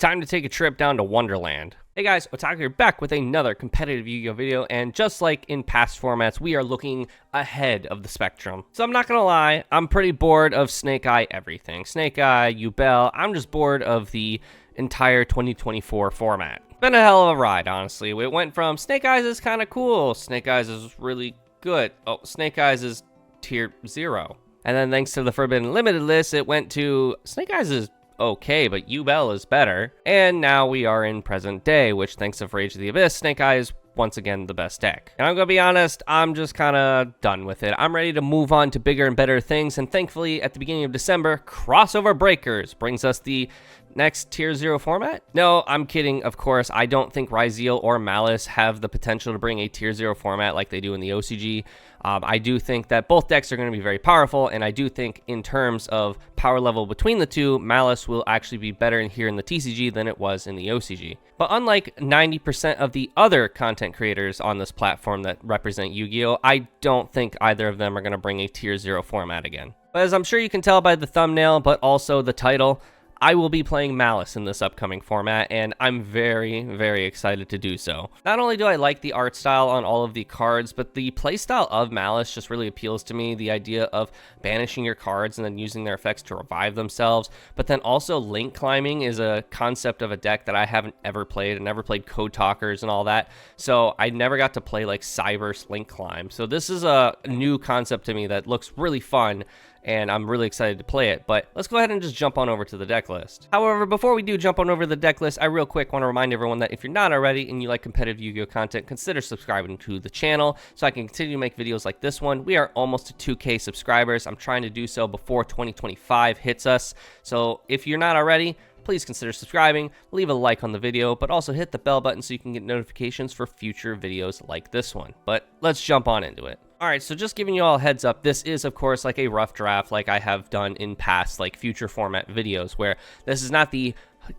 time to take a trip down to Wonderland. Hey guys, Otaku here back with another competitive Yu-Gi-Oh video, and just like in past formats, we are looking ahead of the spectrum. So I'm not gonna lie, I'm pretty bored of Snake Eye everything. Snake Eye, Yubel, I'm just bored of the entire 2024 format. It's been a hell of a ride, honestly. It went from Snake Eyes is kind of cool, Snake Eyes is really good, oh, Snake Eyes is tier 0. And then thanks to the Forbidden Limited list, it went to Snake Eyes is okay, but Yubel is better. And now we are in present day, which thanks to Rage of the Abyss, Snake Eye is once again the best deck. And I'm gonna be honest, I'm just kind of done with it. I'm ready to move on to bigger and better things, and thankfully at the beginning of December, Crossover Breakers brings us the next tier 0 format. No, I'm kidding, of course. I don't think Raizeol or Malice have the potential to bring a tier 0 format like they do in the OCG. I do think that both decks are going to be very powerful, and I do think in terms of power level between the two, Malice will actually be better in here in the TCG than it was in the OCG. But unlike 90% of the other content creators on this platform that represent Yu-Gi-Oh!, I don't think either of them are going to bring a tier 0 format again. But as I'm sure you can tell by the thumbnail, but also the title, I will be playing Malice in this upcoming format, and I'm very, very excited to do so. Not only do I like the art style on all of the cards, but the playstyle of Malice just really appeals to me. The idea of banishing your cards and then using their effects to revive themselves, but then also link climbing is a concept of a deck that I haven't ever played. I never played Code Talkers and all that, so I never got to play like Cyberse link climb. So this is a new concept to me that looks really fun, and I'm really excited to play it. But let's go ahead and just jump on over to the deck list. However, before we do jump on over to the deck list, I real quick want to remind everyone that if you're not already and you like competitive Yu-Gi-Oh content, consider subscribing to the channel so I can continue to make videos like this one. We are almost to 2K subscribers. I'm trying to do so before 2025 hits us. So if you're not already, please consider subscribing, leave a like on the video, but also hit the bell button so you can get notifications for future videos like this one. But let's jump on into it. Alright, so just giving you all a heads up, this is of course like a rough draft like I have done in past like future format videos, where this is not the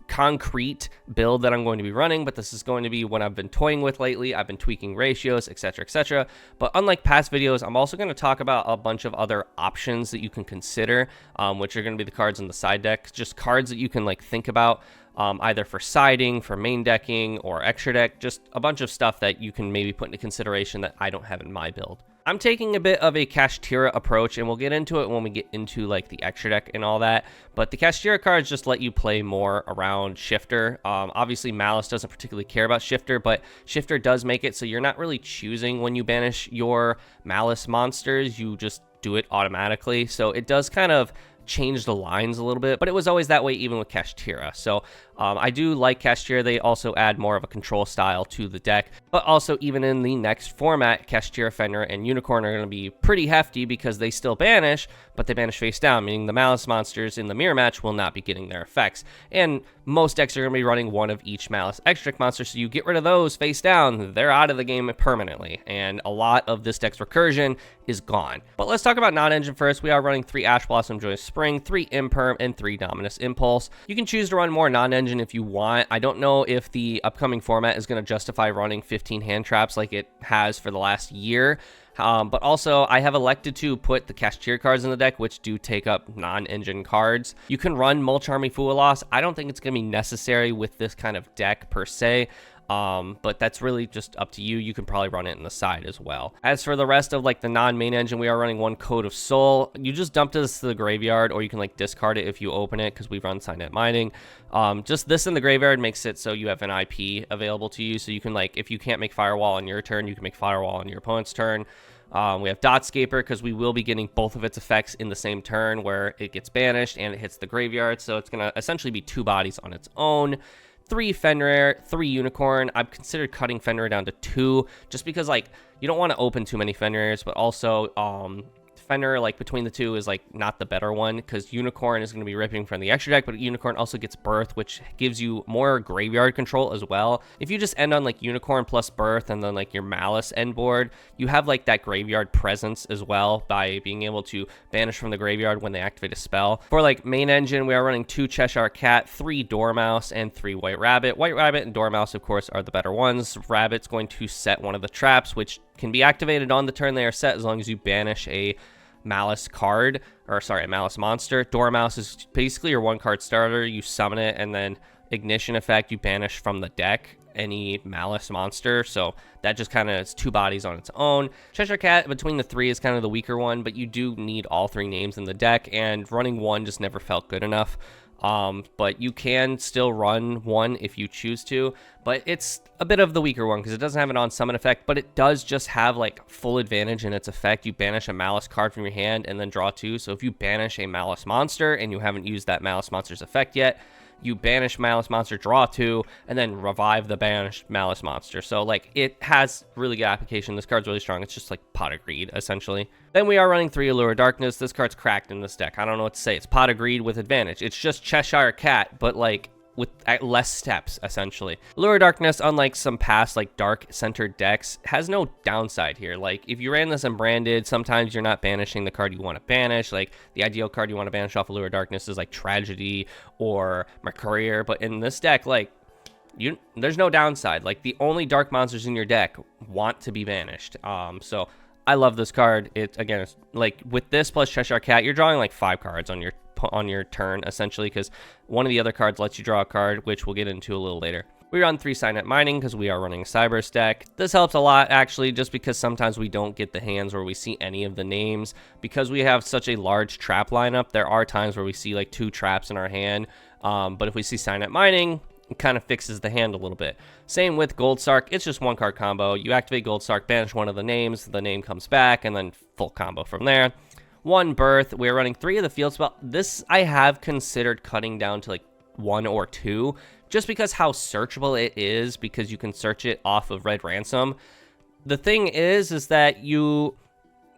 concrete build that I'm going to be running, but this is going to be what I've been toying with lately. I've been tweaking ratios, etc, etc. But unlike past videos, I'm also going to talk about a bunch of other options that you can consider, which are going to be the cards in the side deck, just cards that you can like think about, either for siding, for main decking, or extra deck, just a bunch of stuff that you can maybe put into consideration that I don't have in my build. I'm taking a bit of a Kashtira approach, and we'll get into it when we get into like the extra deck and all that, but the Kashtira cards just let you play more around Shifter. Obviously Malice doesn't particularly care about Shifter, but Shifter does make it so you're not really choosing when you banish your Malice monsters, you just do it automatically, so it does kind of change the lines a little bit, but it was always that way even with Kashtira. So I do like Kashtira. They also add more of a control style to the deck, but also even in the next format, Kashtira, Fenrir, and Unicorn are going to be pretty hefty because they still banish, but they banish face down, meaning the Malice monsters in the mirror match will not be getting their effects. And most decks are going to be running one of each Malice extra monster, so you get rid of those face down, they're out of the game permanently, and a lot of this deck's recursion is gone. But let's talk about non-engine first. We are running 3 Ash Blossom Joyous Spring, 3 Imperm, and 3 Dominus Impulse. You can choose to run more non-engine if you want. I don't know if the upcoming format is going to justify running 15 hand traps like it has for the last year. But also, I have elected to put the Kashtira cards in the deck, which do take up non-engine cards. You can run Mulch Army Fualos. I don't think it's going to be necessary with this kind of deck per se. But that's really just up to you. You can probably run it in the side as well. As for the rest of like the non-main engine, we are running 1 Code of Soul. You just dump this to the graveyard, or you can like discard it if you open it, because we run Signet Mining. Just this in the graveyard makes it so you have an IP available to you, so you can like, if you can't make Firewall on your turn, you can make Firewall on your opponent's turn. We have Dotscaper because we will be getting both of its effects in the same turn, where it gets banished and it hits the graveyard, so it's going to essentially be 2 bodies on its own. 3 Fenrir, 3 Unicorn. I've considered cutting Fenrir down to 2, just because like you don't want to open too many Fenrirs, but also Fenrir, like between the two, is like not the better one, because Unicorn is going to be ripping from the extra deck, but Unicorn also gets Birth, which gives you more graveyard control as well. If you just end on like Unicorn plus Birth and then like your Malice end board, you have like that graveyard presence as well by being able to banish from the graveyard when they activate a spell. For like main engine, we are running 2 Cheshire Cat, 3 Dormouse, and 3 White Rabbit. White Rabbit and Dormouse, of course, are the better ones. Rabbit's going to set one of the traps, which can be activated on the turn they are set as long as you banish a Malice card, or sorry, a Malice monster. Dormouse is basically your 1-card starter. You summon it, and then ignition effect, you banish from the deck any Malice monster, so that just kind of is 2 bodies on its own. Cheshire Cat between the 3 is kind of the weaker one, but you do need all 3 names in the deck, and running 1 just never felt good enough. But you can still run 1 if you choose to, but it's a bit of the weaker one because it doesn't have an on summon effect, but it does just have like full advantage in its effect. You banish a Malice card from your hand and then draw 2. So if you banish a Malice monster and you haven't used that Malice monster's effect yet, you banish Malice monster, draw 2, and then revive the banished Malice monster. So like it has really good application. This card's really strong. It's just like Pot of Greed essentially. Then we are running 3 Allure of Darkness. This card's cracked in this deck. I don't know what to say. It's Pot of Greed with advantage. It's just Cheshire Cat, but like with less steps essentially. Allure of Darkness, unlike some past like dark centered decks, has no downside here. Like if you ran this in branded, sometimes you're not banishing the card you want to banish. Like the ideal card you want to banish off Allure of Darkness is like Tragedy or Mercurier, but in this deck, like there's no downside. Like the only dark monsters in your deck want to be banished. So I love this card. It again, it's like with this plus Cheshire Cat, you're drawing like 5 cards on your turn essentially, because one of the other cards lets you draw a card, which we'll get into a little later. We run 3 Signet Mining because we are running Cyber's deck. This helps a lot actually, just because sometimes we don't get the hands where we see any of the names. Because we have such a large trap lineup, there are times where we see like 2 traps in our hand, but if we see Signet Mining, it kind of fixes the hand a little bit. Same with Gold Sark. It's just 1 card combo. You activate Gold Sark, banish one of the names, the name comes back, and then full combo from there. 1 Birth. We're running 3 of the field spell. This I have considered cutting down to like 1 or 2, just because how searchable it is, because you can search it off of Red Ransom. The thing is that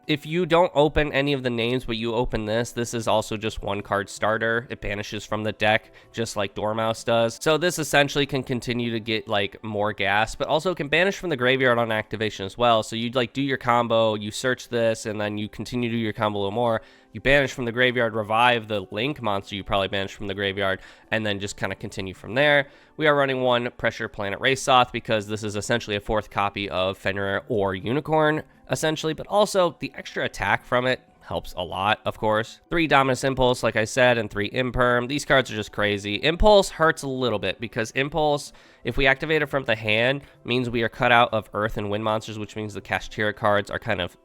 if you don't open any of the names, but you open this is also just 1 card starter. It banishes from the deck, just like Dormouse does. So this essentially can continue to get like more gas, but also can banish from the graveyard on activation as well. So you'd like do your combo, you search this, and then you continue to do your combo a little more. You banish from the graveyard, revive the Link monster you probably banished from the graveyard, and then just kind of continue from there. We are running 1 Pressure Planet Raizeol because this is essentially a 4th copy of Fenrir or Unicorn, essentially, but also the extra attack from it helps a lot, of course. 3 Dominus Impulse, like I said, and 3 Imperm. These cards are just crazy. Impulse hurts a little bit because Impulse, if we activate it from the hand, means we are cut out of Earth and Wind monsters, which means the Kashtira cards are kind of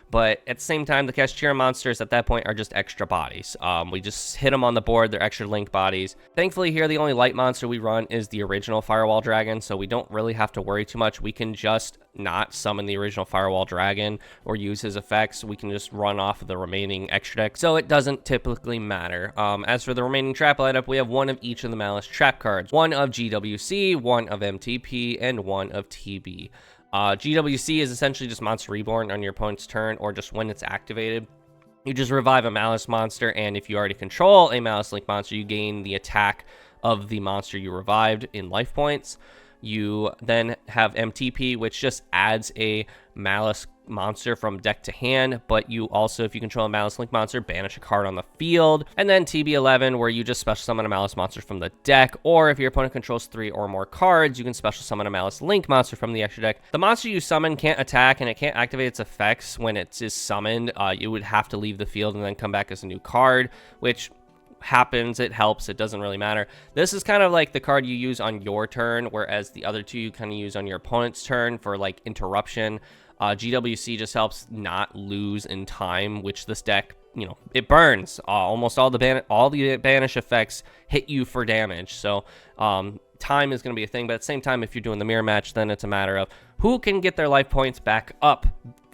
but at the same time, the Kashtira monsters at that point are just extra bodies. We just hit them on the board, they're extra Link bodies. Thankfully here, the only light monster we run is the original Firewall Dragon, so we don't really have to worry too much. We can just not summon the original Firewall Dragon or use his effects. We can just run off of the remaining extra deck, so it doesn't typically matter. As for the remaining trap lineup, we have 1 of each of the Malice trap cards. 1 of GWC, 1 of MTP, and 1 of TB. GWC is essentially just Monster Reborn on your opponent's turn, or just when it's activated. You just revive a Malice monster, and if you already control a Malice Link monster, you gain the attack of the monster you revived in life points. You then have MTP, which just adds a Malice monster from deck to hand, but you also, if you control a Malice Link monster, banish a card on the field. And then TB11, where you just special summon a Malice monster from the deck, or if your opponent controls 3 or more cards, you can special summon a Malice Link monster from the extra deck. The monster you summon can't attack, and it can't activate its effects when it is summoned. You would have to leave the field and then come back as a new card, which happens, it helps, it doesn't really matter. This is kind of like the card you use on your turn, whereas the other 2 you kind of use on your opponent's turn for like interruption. GWC just helps not lose in time, which this deck, you know, it burns. Almost all the banish effects hit you for damage, so time is going to be a thing. But at the same time, if you're doing the mirror match, then it's a matter of who can get their life points back up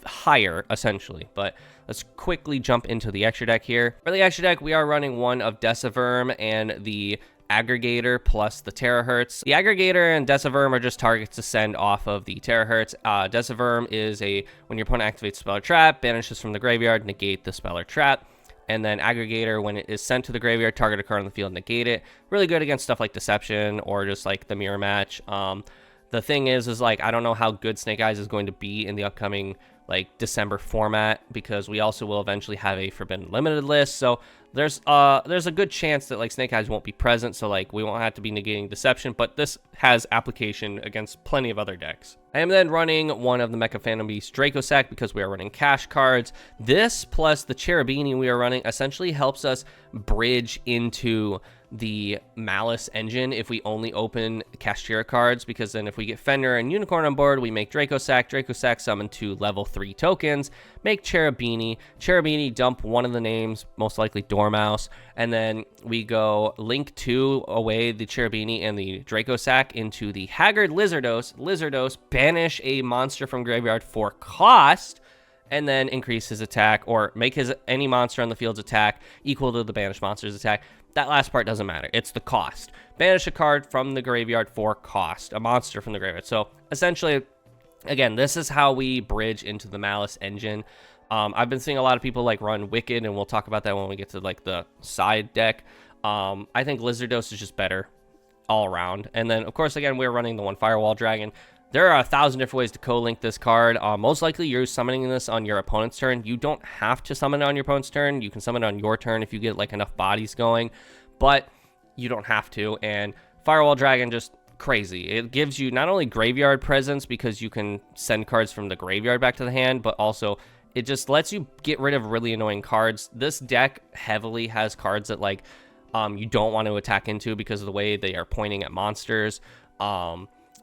higher, essentially. But let's quickly jump into the extra deck here. For the extra deck, we are running 1 of Deciverm and the Aggregator plus the Terahertz. The Aggregator and Deciverm are just targets to send off of the Terahertz. Deciverm is when your opponent activates Spell or Trap, banishes from the graveyard, negate the Spell or Trap. And then Aggregator, when it is sent to the graveyard, target a card on the field, negate it. Really good against stuff like Deception or just like the mirror match. The thing is like, I don't know how good Snake Eyes is going to be in the upcoming like December format, because we also will eventually have a Forbidden Limited list. So there's a good chance that like Snake Eyes won't be present, so like we won't have to be negating Deception, but this has application against plenty of other decks. I am then running 1 of the Mecha Phantom Beast Draco Sack because we are running cash cards. This plus the Cherubini we are running essentially helps us bridge into the Malice engine if we only open Kashtira cards, because then if we get Fender and Unicorn on board, we make Dracosack summon 2 level 3 tokens, make Cherubini, dump one of the names, most likely Dormouse, and then we go link 2 away the Cherubini and the Dracosack into the Haggard Lizardos, banish a monster from graveyard for cost, and then increase his attack, or make any monster on the field's attack equal to the banished monster's attack. That last part doesn't matter. It's the cost. Banish a card from the graveyard for cost, a monster from the graveyard. So essentially, again, this is how we bridge into the Malice engine. I've been seeing a lot of people like run Wicked, and we'll talk about that when we get to like the side deck. I think Lizardos is just better all around. And then, of course, again, we're running the 1 Firewall Dragon. There are 1,000 different ways to co-link this card. Most likely, you're summoning this on your opponent's turn. You don't have to summon it on your opponent's turn. You can summon it on your turn if you get like enough bodies going, but you don't have to. And Firewall Dragon, just crazy. It gives you not only graveyard presence because you can send cards from the graveyard back to the hand, but also it just lets you get rid of really annoying cards. This deck heavily has cards that like you don't want to attack into because of the way they are pointing at monsters.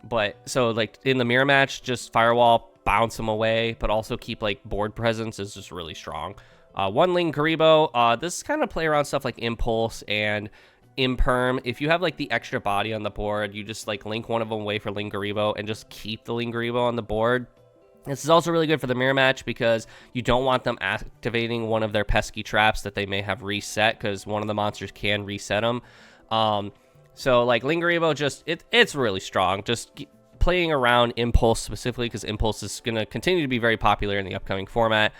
But so like in the mirror match, just Firewall, bounce them away, but also keep like board presence is just really strong. 1 Ling Karibo, this kind of play around stuff like Impulse and Imperm. If you have like the extra body on the board, you just like link one of them away for Ling Karibo and just keep the Ling Karibo on the board. This is also really good for the mirror match because you don't want them activating one of their pesky traps that they may have reset, because one of the monsters can reset them. So like Ling Karibo, just it's really strong. Just playing around Impulse specifically, because Impulse is going to continue to be very popular in the upcoming format.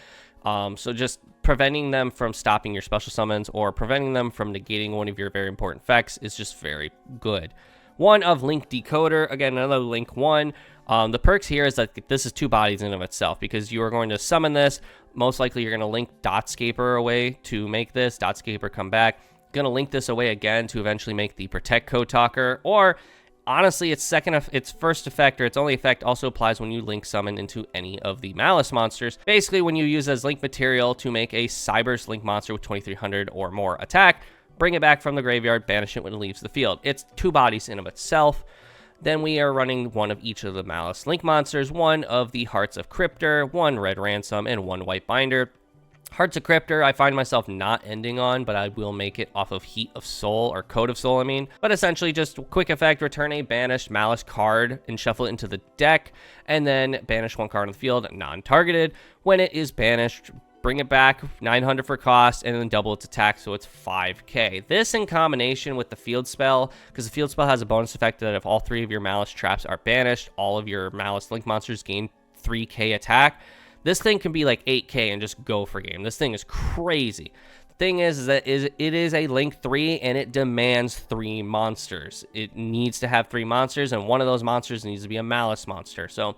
So just preventing them from stopping your special summons or preventing them from negating one of your very important effects is just very good. 1 of Link Decoder, again, another Link 1. The perks here is that this is 2 bodies in of itself, because you are going to summon this. Most likely you're going to link Dotscaper away to make this. Dotscaper come back. Going to link this away again to eventually make the Protect Code Talker, or honestly its first effect, or its only effect, also applies when you link summon into any of the Malice monsters. Basically, when you use as link material to make a Cyberse link monster with 2300 or more attack, bring it back from the graveyard, banish it when it leaves the field. It's 2 bodies in of itself. Then we are running 1 of each of the Malice link monsters, 1 of the Hearts of Cryptor, 1 Red Ransom, and 1 White Binder. Hearts of Cryptor, I find myself not ending on, but I will make it off of Heat of Soul, or Code of Soul, I mean. But essentially, just quick effect, return a banished Malice card and shuffle it into the deck, and then banish 1 card on the field, non-targeted. When it is banished, bring it back, 900 for cost, and then double its attack, so it's 5k. This in combination with the field spell, because the field spell has a bonus effect that if all 3 of your Malice traps are banished, all of your Malice link monsters gain 3k attack. This thing can be like 8k and just go for game. This thing is crazy. The thing is that it is a Link 3, and it demands 3 monsters. It needs to have 3 monsters, and one of those monsters needs to be a Malice monster. So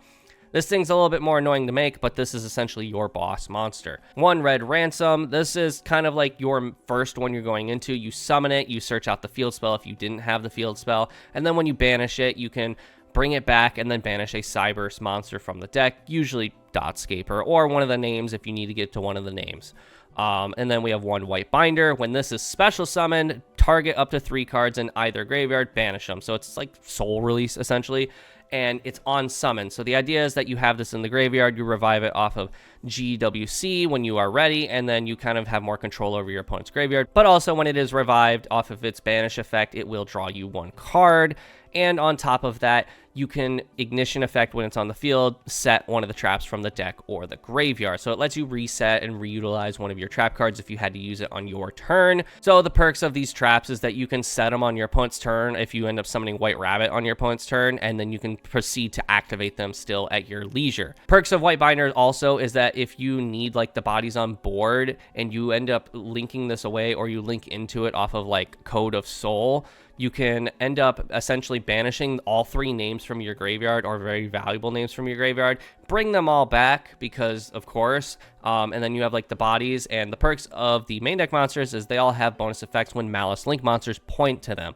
this thing's a little bit more annoying to make, but this is essentially your boss monster. 1 Red Ransom. This is kind of like your first one you're going into. You summon it, you search out the field spell if you didn't have the field spell, and then when you banish it, you can bring it back and then banish a Cyberse monster from the deck, usually Dotscaper, or one of the names if you need to get to one of the names. And then we have 1 White Binder. When this is special summoned, target up to 3 cards in either graveyard, banish them. So it's like soul release, essentially, and it's on summon. So the idea is that you have this in the graveyard, you revive it off of GWC when you are ready, and then you kind of have more control over your opponent's graveyard. But also when it is revived off of its banish effect, it will draw you 1 card. And on top of that, you can ignition effect when it's on the field, set one of the traps from the deck or the graveyard. So it lets you reset and reutilize one of your trap cards if you had to use it on your turn. So the perks of these traps is that you can set them on your opponent's turn if you end up summoning White Rabbit on your opponent's turn, and then you can proceed to activate them still at your leisure. Perks of White Binder also is that if you need like the bodies on board and you end up linking this away, or you link into it off of like Code of Soul, you can end up essentially banishing all 3 names from your graveyard, or very valuable names from your graveyard, bring them all back because of course, and then you have like the bodies. And the perks of the main deck monsters is they all have bonus effects when Malice link monsters point to them.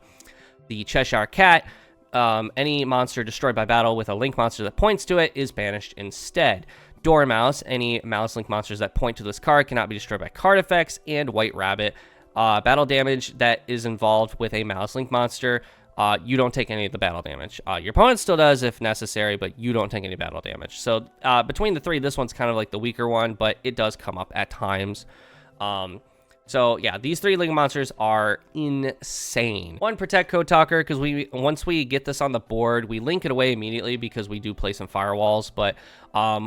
The Cheshire Cat, any monster destroyed by battle with a link monster that points to it is banished instead. Dormouse, any Malice link monsters that point to this card cannot be destroyed by card effects. And White Rabbit, battle damage that is involved with a Malice Link monster, you don't take any of the battle damage. Your opponent still does if necessary, but you don't take any battle damage. So between the three, this one's kind of like the weaker one, but it does come up at times. So yeah, these three Link monsters are insane. One, Protect Code Talker, because once we get this on the board, we link it away immediately because we do play some firewalls. But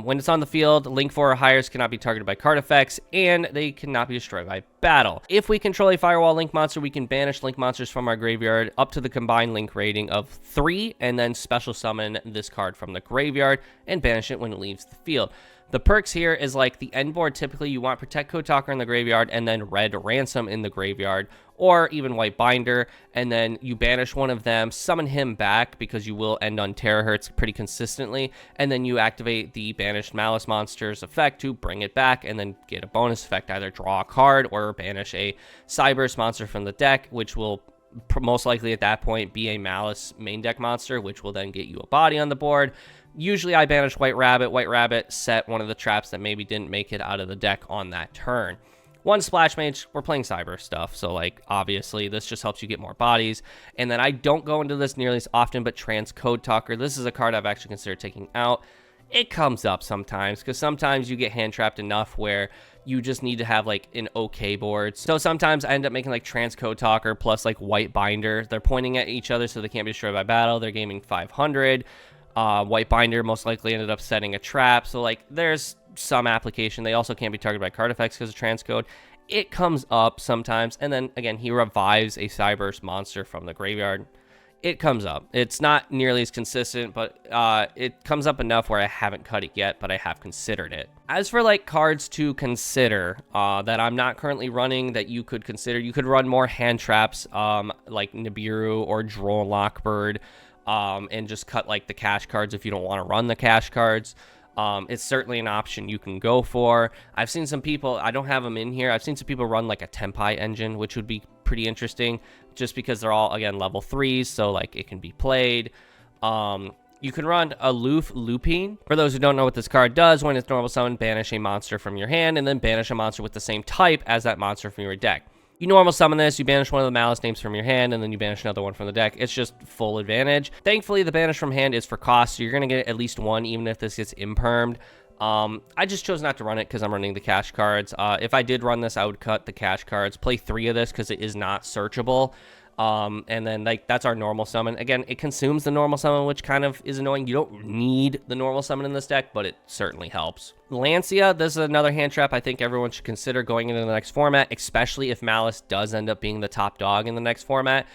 when it's on the field, Link 4 or higher cannot be targeted by card effects, and they cannot be destroyed by battle. If we control a firewall Link monster, we can banish Link monsters from our graveyard up to the combined Link rating of 3, and then special summon this card from the graveyard and banish it when it leaves the field. The perks here is like the end board, typically you want Protect Code Talker in the graveyard and then Red Ransom in the graveyard, or even White Binder, and then you banish one of them, summon him back because you will end on Terahertz pretty consistently, and then you activate the banished Malice monster's effect to bring it back and then get a bonus effect, either draw a card or banish a Cyburst monster from the deck, which will most likely at that point be a Malice main deck monster, which will then get you a body on the board. Usually I banish White Rabbit. White Rabbit set one of the traps that maybe didn't make it out of the deck on that turn. One Splash Mage, we're playing Cyber stuff, so like obviously this just helps you get more bodies. And then I don't go into this nearly as often, but Trans Code Talker, this is a card I've actually considered taking out. It comes up sometimes, because sometimes you get hand trapped enough where you just need to have like an okay board. So sometimes I end up making like Trans Code Talker plus like White Binder. They're pointing at each other so they can't be destroyed by battle. They're gaming 500. White Binder most likely ended up setting a trap. So like there's some application. They also can't be targeted by card effects because of transcode. It comes up sometimes. And then again, he revives a Cyburst monster from the graveyard. It comes up. It's not nearly as consistent, but it comes up enough where I haven't cut it yet, but I have considered it. As for like cards to consider that I'm not currently running that you could consider, you could run more hand traps like Nibiru or Droll Lockbird, and just cut like the cash cards if you don't want to run the cash cards. It's certainly an option you can go for. I've seen some people, I don't have them in here, I've seen some people run like a Tempai engine, which would be pretty interesting just because they're all, again, level 3s, so like it can be played. You can run Aloof Lupine. For those who don't know what this card does, when it's normal summon, banish a monster from your hand and then banish a monster with the same type as that monster from your deck. You normal summon this, you banish one of the Malice names from your hand, and then you banish another one from the deck. It's just full advantage. Thankfully, the banish from hand is for cost, so you're going to get at least one, even if this gets impermed. I just chose not to run it because I'm running the cash cards. If I did run this, I would cut the cash cards, play 3 of this because it is not searchable. And then like that's our normal summon. Again, it consumes the normal summon, which kind of is annoying. You don't need the normal summon in this deck, but it certainly helps. Lancia, this is another hand trap I think everyone should consider going into the next format, especially if Malice does end up being the top dog in the next format.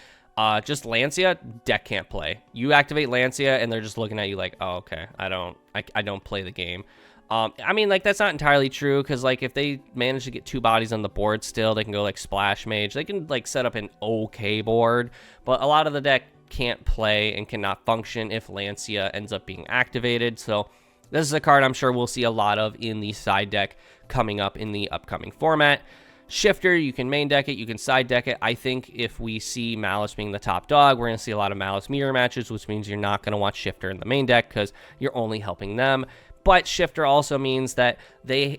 Just Lancia, deck can't play. You activate Lancia and they're just looking at you like, oh, okay, I don't play the game. I mean, like, that's not entirely true, because, like, if they manage to get 2 bodies on the board still, they can go, like, Splash Mage. They can, like, set up an okay board, but a lot of the deck can't play and cannot function if Lancia ends up being activated. So this is a card I'm sure we'll see a lot of in the side deck coming up in the upcoming format. Shifter, you can main deck it, you can side deck it. I think if we see Malice being the top dog, we're going to see a lot of Malice mirror matches, which means you're not going to want Shifter in the main deck because you're only helping them. But Shifter also means that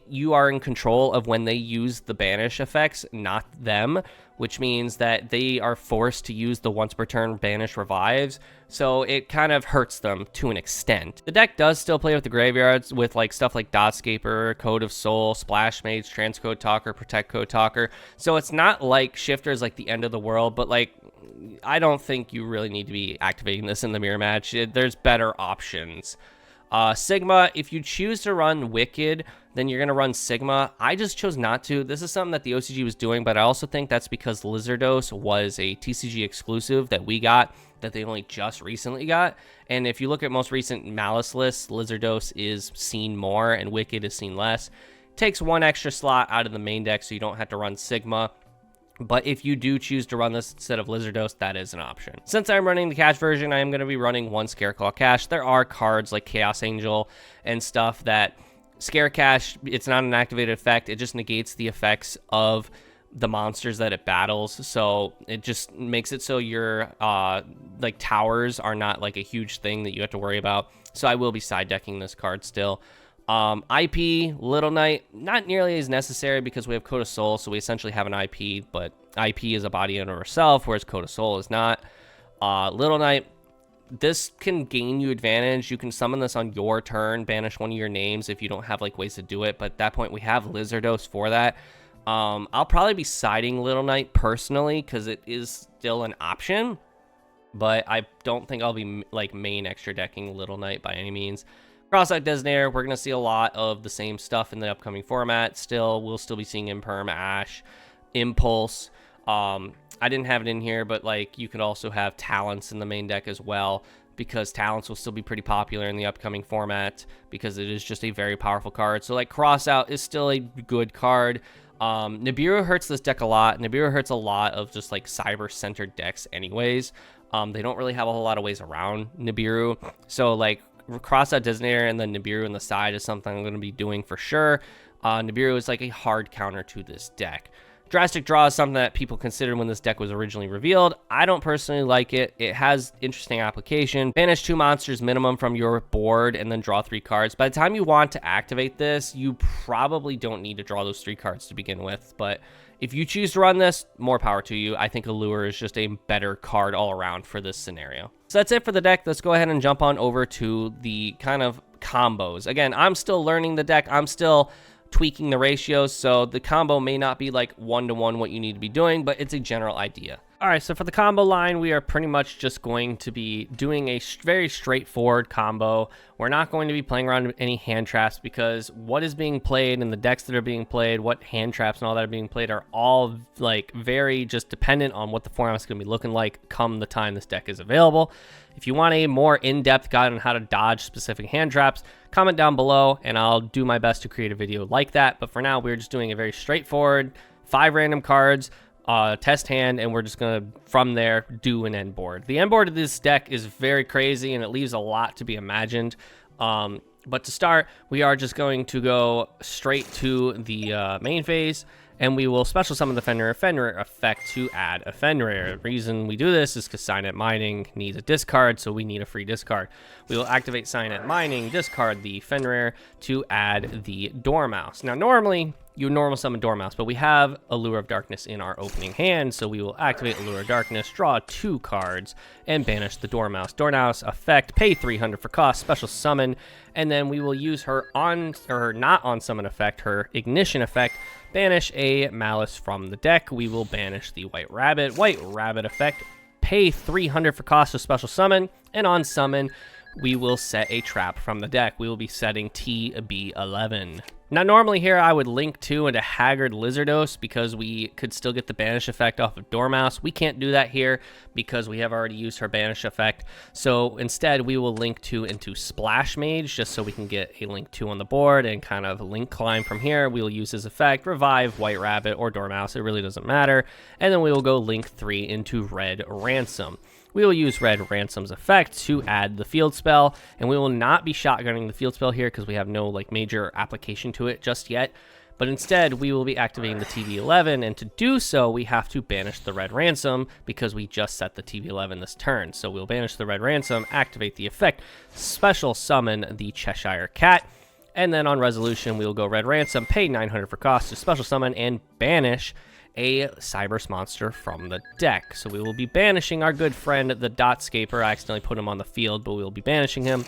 you are in control of when they use the banish effects, not them, which means that they are forced to use the once per turn banish revives, so it kind of hurts them to an extent. The deck does still play with the graveyards with like stuff like Dotscaper, Code of Soul, Splash Mage, Transcode Talker, Protect Code Talker, so it's not like Shifter is like the end of the world, but like I don't think you really need to be activating this in the mirror match. There's better options. Sigma, if you choose to run Wicked, then you're going to run Sigma. I just chose not to. This is something that the OCG was doing, but I also think that's because Lizardos was a TCG exclusive that we got, that they only just recently got. And if you look at most recent Malice lists, Lizardos is seen more and Wicked is seen less. Takes 1 extra slot out of the main deck, so you don't have to run Sigma. But if you do choose to run this instead of Lizardos, that is an option. Since I'm running the cash version, I am going to be running 1 Scareclaw cash. There are cards like Chaos Angel and stuff that Scare Cash, it's not an activated effect. It just negates the effects of the monsters that it battles. So it just makes it so your like towers are not like a huge thing that you have to worry about. So I will be side decking this card still. IP, Little Knight, not nearly as necessary because we have Code of Soul, so we essentially have an IP, but IP is a body unto herself, whereas Code of Soul is not. Little Knight, this can gain you advantage. You can summon this on your turn, banish one of your names if you don't have like ways to do it. But at that point, we have Lizardos for that. I'll probably be siding Little Knight personally because it is still an option. But I don't think I'll be like main extra decking Little Knight by any means. Cross-Out Designator, we're going to see a lot of the same stuff in the upcoming format. Still, we'll still be seeing Imperm, Ash, Impulse. I didn't have it in here, but like you could also have Talents in the main deck as well, because Talents will still be pretty popular in the upcoming format because it is just a very powerful card. So like Cross-Out is still a good card. Nibiru hurts this deck a lot. Nibiru hurts a lot of just like cyber-centered decks anyways. They don't really have a whole lot of ways around Nibiru. So like Cross-Out Designator and then Nibiru on the side is something I'm going to be doing for sure. Nibiru is like a hard counter to this deck. Drastic Draw is something that people considered when this deck was originally revealed. I don't personally like it. It has interesting application. Banish 2 monsters minimum from your board and then draw 3 cards. By the time you want to activate this, you probably don't need to draw those 3 cards to begin with. But if you choose to run this, more power to you. I think Allure is just a better card all around for this scenario. So that's it for the deck. Let's go ahead and jump on over to the kind of combos. Again, I'm still learning the deck. I'm still tweaking the ratios, so the combo may not be like 1-to-1 what you need to be doing, but it's a general idea. All right, so for the combo line, we are pretty much just going to be doing a very straightforward combo. We're not going to be playing around with any hand traps because what is being played and the decks that are being played, what hand traps and all that are being played are all like very just dependent on what the format's going to be looking like come the time this deck is available. If you want a more in-depth guide on how to dodge specific hand traps, comment down below and I'll do my best to create a video like that. But for now, we're just doing a very straightforward 5 random cards, test hand, and we're just gonna from there do an end board. The end board of this deck is very crazy and it leaves a lot to be imagined. But to start, we are just going to go straight to the main phase, and we will special summon the Fenrir effect to add a Fenrir. The reason we do this is because Signet Mining needs a discard, so we need a free discard. We will activate Signet Mining, discard the Fenrir to add the Dormouse. Now, normally, you normal summon Dormouse, but we have Allure of Darkness in our opening hand, so we will activate Allure of Darkness, draw 2 cards, and banish the Dormouse. Dormouse effect, pay 300 for cost, special summon, and then we will use her on, or not on summon effect, her ignition effect, banish a Malice from the deck. We will banish the White Rabbit effect, pay 300 for cost of special summon, and on summon, we will set a trap from the deck. We will be setting TB11. Now, normally here I would link 2 into Haggard Lizardos because we could still get the banish effect off of Dormouse. We can't do that here because we have already used her banish effect. So instead, we will link 2 into Splash Mage just so we can get a link 2 on the board and kind of link climb from here. We will use his effect, revive White Rabbit or Dormouse. It really doesn't matter. And then we will go link 3 into Red Ransom. We will use Red Ransom's effect to add the field spell, and we will not be shotgunning the field spell here because we have no like major application to it just yet. But instead, we will be activating the TB11, and to do so, we have to banish the Red Ransom because we just set the TB11 this turn. So we'll banish the Red Ransom, activate the effect, special summon the Cheshire Cat, and then on resolution, we will go Red Ransom, pay 900 for cost to special summon, and banish a Cybers monster from the deck. So we will be banishing our good friend, the Dotscaper. I accidentally put him on the field, but we will be banishing him.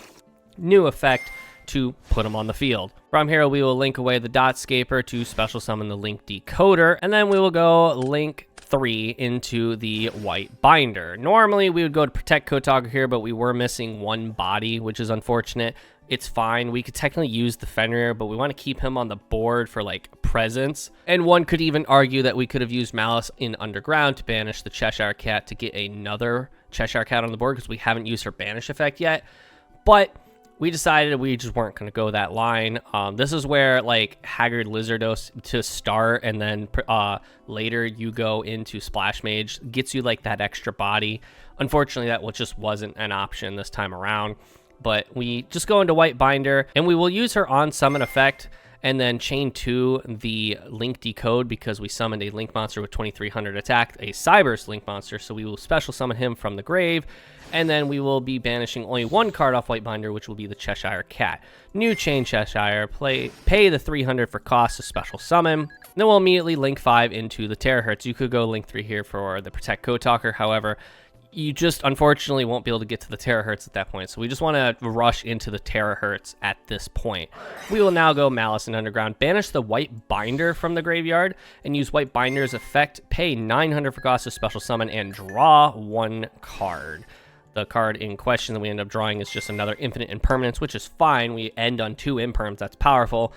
New effect to put him on the field. From here, we will link away the Dotscaper to special summon the Link Decoder, and then we will go link 3 into the White Binder. Normally, we would go to Protect Kotaku here, but we were missing 1 body, which is unfortunate. It's fine. We could technically use the Fenrir, but we want to keep him on the board for like presence. And one could even argue that we could have used Malice in Underground to banish the Cheshire Cat to get another Cheshire Cat on the board because we haven't used her banish effect yet. But we decided we just weren't going to go that line. This is where like Haggard Lizardos to start, and then later you go into Splash Mage, gets you like that extra body. Unfortunately, that just wasn't an option this time around. But we just go into White Binder, and we will use her on summon effect, and then chain 2 the Link Decode because we summoned a Link monster with 2300 attack, a Cybers Link monster, so we will special summon him from the grave, And then we will be banishing only one card off White Binder, which will be the Cheshire Cat. New Chain Cheshire, pay the 300 for cost to special summon. Then we'll immediately link 5 into the Terahertz. You could go link 3 here for the Protect Code Talker. However, you just unfortunately won't be able to get to the Terahertz at that point. So we just want to rush into the Terahertz at this point. We will now go Malice and Underground, banish the White Binder from the graveyard, and use White Binder's effect, pay 900 for cost to special summon, and draw 1 card. The card in question that we end up drawing is just another Infinite Impermanence, which is fine. We end on 2 Imperms. That's powerful.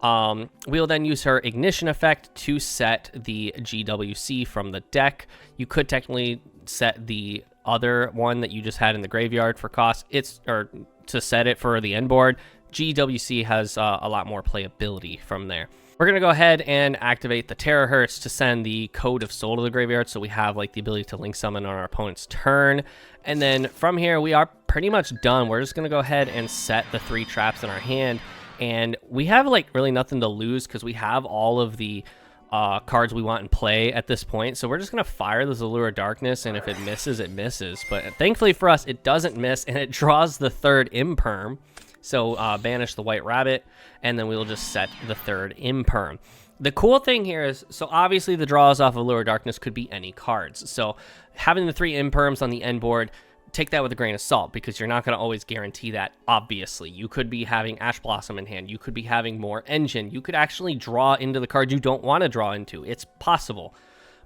We'll then use her Ignition effect to set the GWC from the deck. You could technically set the other one that you just had in the graveyard for cost. Or to set it for the end board. GWC has a lot more playability from there. We're going to go ahead and activate the Terahertz to send the Code of Soul to the graveyard, so we have like the ability to link summon on our opponent's turn. And then from here, we are pretty much done. We're just going to go ahead and set the 3 traps in our hand. And we have like really nothing to lose because we have all of the cards we want in play at this point. So we're just going to fire the Allure of Darkness, and if it misses, it misses. But thankfully for us, it doesn't miss, and it draws the 3rd Imperm. So banish the White Rabbit, and then we'll just set the 3rd Imperm. The cool thing here is, so obviously the draws off of Allure of Darkness could be any cards. So having the 3 Imperms on the end board, take that with a grain of salt, because you're not going to always guarantee that, obviously. You could be having Ash Blossom in hand. You could be having more Engine. You could actually draw into the card you don't want to draw into. It's possible.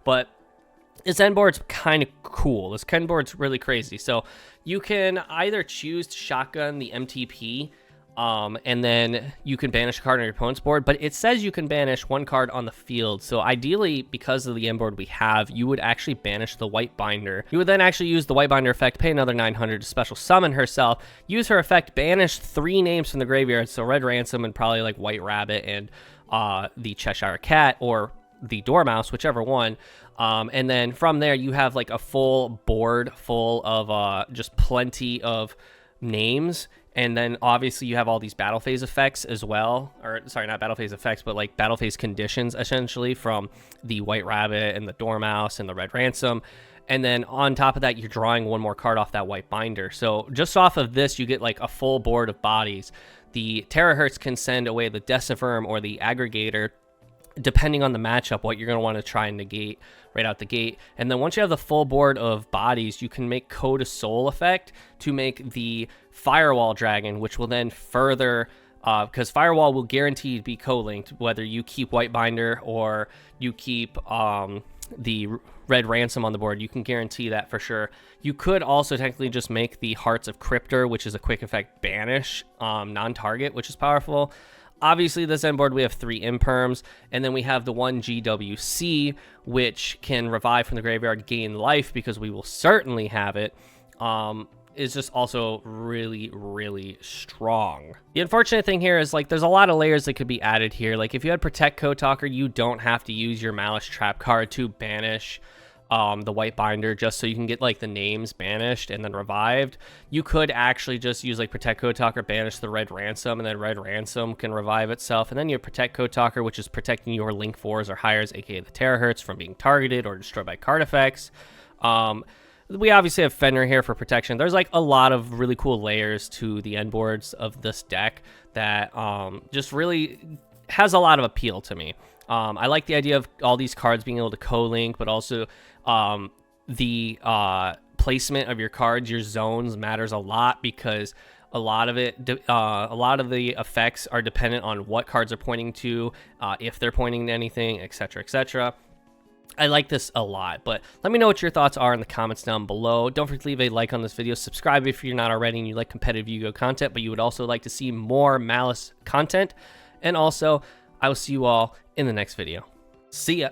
But this end board's kind of cool. This end board's really crazy. So you can either choose to shotgun the MTP, and then you can banish a card on your opponent's board, but it says you can banish 1 card on the field. So ideally, because of the end board we have, you would actually banish the White Binder. You would then actually use the White Binder effect, pay another 900 to special summon herself, use her effect, banish 3 names from the graveyard, so Red Ransom and probably like White Rabbit and the Cheshire Cat, or the Dormouse, whichever one. And then from there, you have like a full board full of just plenty of names. And then obviously you have all these battle phase effects as well, or sorry, not battle phase effects, but like battle phase conditions essentially from the White Rabbit and the Dormouse and the Red Ransom. And then on top of that, you're drawing 1 more card off that White Binder. So just off of this, you get like a full board of bodies. The Terahertz can send away the Deciphirm or the Aggregator, depending on the matchup, what you're going to want to try and negate right out the gate. And then once you have the full board of bodies, you can make Code of Soul effect to make the Firewall Dragon, which will then further, because Firewall will guarantee to be co-linked, whether you keep White Binder or you keep the Red Ransom on the board. You can guarantee that for sure. You could also technically just make the Hearts of Cryptor, which is a quick effect banish non-target, which is powerful. Obviously, this end board, we have 3 Imperms, and then we have the 1 GWC, which can revive from the graveyard, gain life, because we will certainly have it, is just also really, really strong. The unfortunate thing here is, like, there's a lot of layers that could be added here. Like, if you had Protect Code Talker, you don't have to use your Malice Trap card to banish the White Binder just so you can get like the names banished and then revived. You could actually just use like Protect Code Talker, banish the Red Ransom, and then Red Ransom can revive itself. And then you have Protect Code Talker, which is protecting your Link 4s or higher, aka the Terahertz, from being targeted or destroyed by card effects. We obviously have Fenrir here for protection. There's like a lot of really cool layers to the end boards of this deck that just really has a lot of appeal to me. I like the idea of all these cards being able to co-link, but also the placement of your cards, your zones, matters a lot, because a lot of the effects are dependent on what cards are pointing to, if they're pointing to anything, etc., etc. I like this a lot, but let me know what your thoughts are in the comments down below. Don't forget to leave a like on this video, subscribe if you're not already and you like competitive Yu-Gi-Oh content, but you would also like to see more Malice content. And also, I will see you all in the next video. See ya!